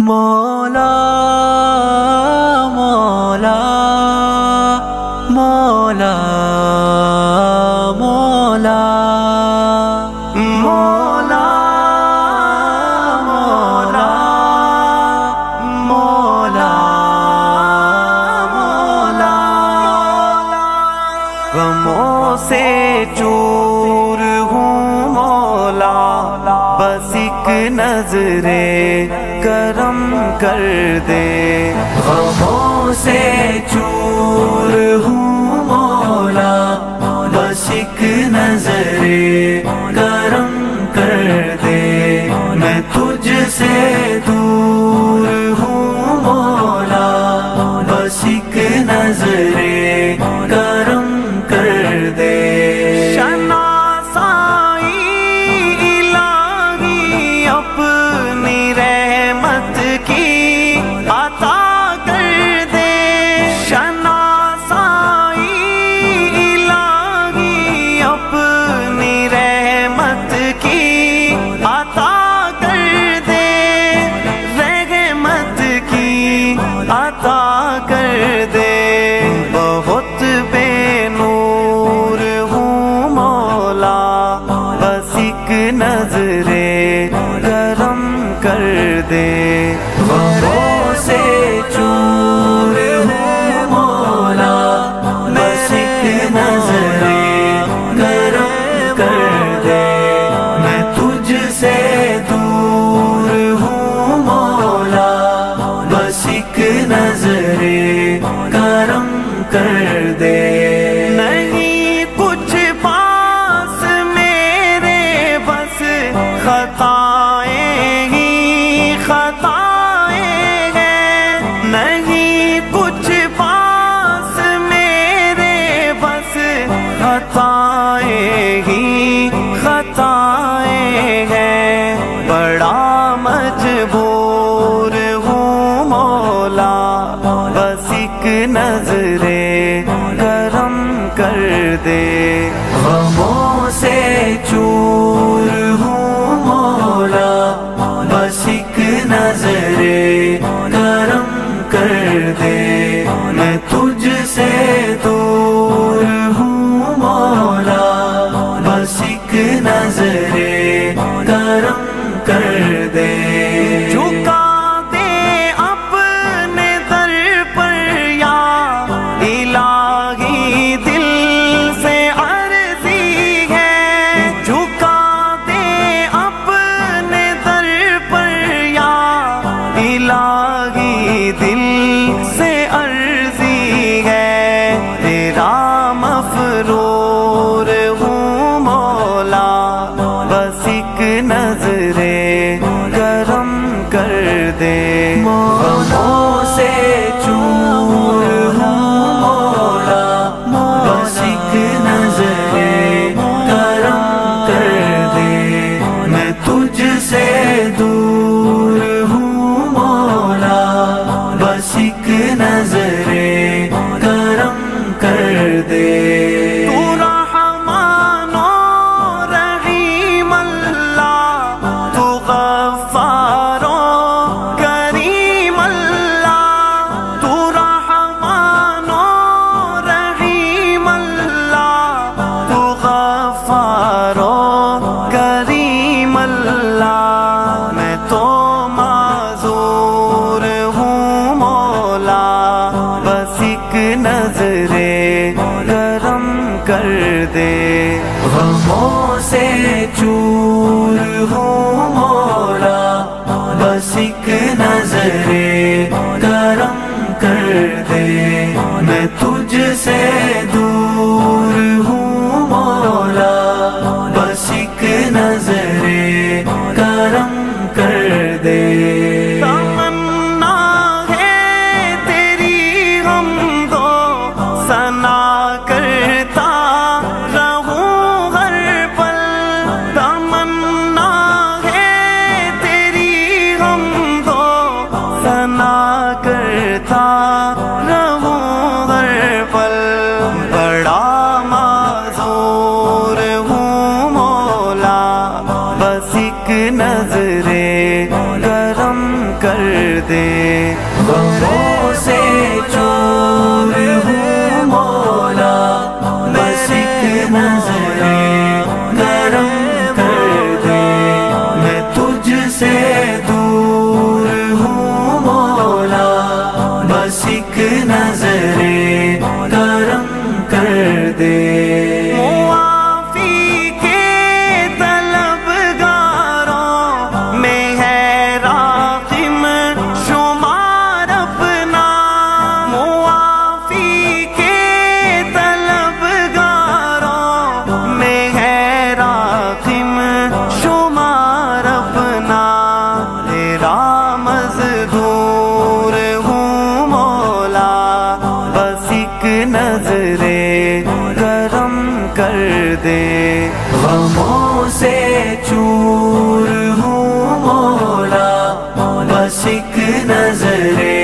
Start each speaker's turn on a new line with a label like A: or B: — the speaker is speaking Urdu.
A: مولا مولا مولا مولا مولا مولا مولا مولا غموں سے چور ہوں مولا، بس ایک نظر کرم کر دے۔ غموں سے چور ہوں مولا، بس ایک نظر کرم کر دے۔ میں تجھ سے دور ہوں مولا، بس ایک نظر کرم کر دے۔ عطا کر دے، بہت بے نور ہوں مولا، بس ایک نظر کرم کر دے۔ غموں سے چور ہوں مولا، بس ایک نظر کرم کر دے۔ میں تجھ سے دور ہوں مولا، بس ایک نظر کرم کر دے۔ نہیں کچھ پاس میرے، بس خطائیں ہی خطائیں ہیں۔ نہیں کچھ پاس میرے، بس خطائیں ہی خطائیں ہیں۔ بڑا مجبور ہوں مولا، بس ایک نظر کرم کر دے۔ غموں سے چور ہوں مولا، بس ایک نظر کرم کر دے۔ میں تجھ سے دور ہوں مولا، بس ایک نظر کرم کر دے۔ جھکا دے اپنے در پر یا الہی، دل سے عرضی ہے۔ جھکا دے اپنے در پر یا الہی، دل سے عرضی ہے۔ تیرا مفرور ہوں مولا، بس ایک نظر کرم کر دے۔ غموں سے چور ہوں مولا، بس ایک نظر کرم کر دے۔ میں تجھ سے دور ہوں مولا، بس ایک نظر کرم کر دے۔ میں تو معذور ہوں مولا، بس ایک نظر کرم کر دے۔ غموں سے چور ہوں مولا، بس ایک نظر کرم کر دے۔ میں تجھ سے دور ہوں مولا، بس ایک نظر کرم کر دے۔ تمنا ہے تیری حمد و ثنا کرتا رہوں ہر پل۔ تمنا ہے تیری حمد و ثنا کرتا رہوں ہر پل۔ بڑا معذور ہوں مولا، بس ایک نظر کرم کر دے غموں سے چور ہوں مولا بس ایک نظر کرم کر دے میں تجھ سے دور ہوں مولا بس ایک نظر کرم کر دے نظر کرم کر دے غموں سے چور ہوں مولا بس ایک نظر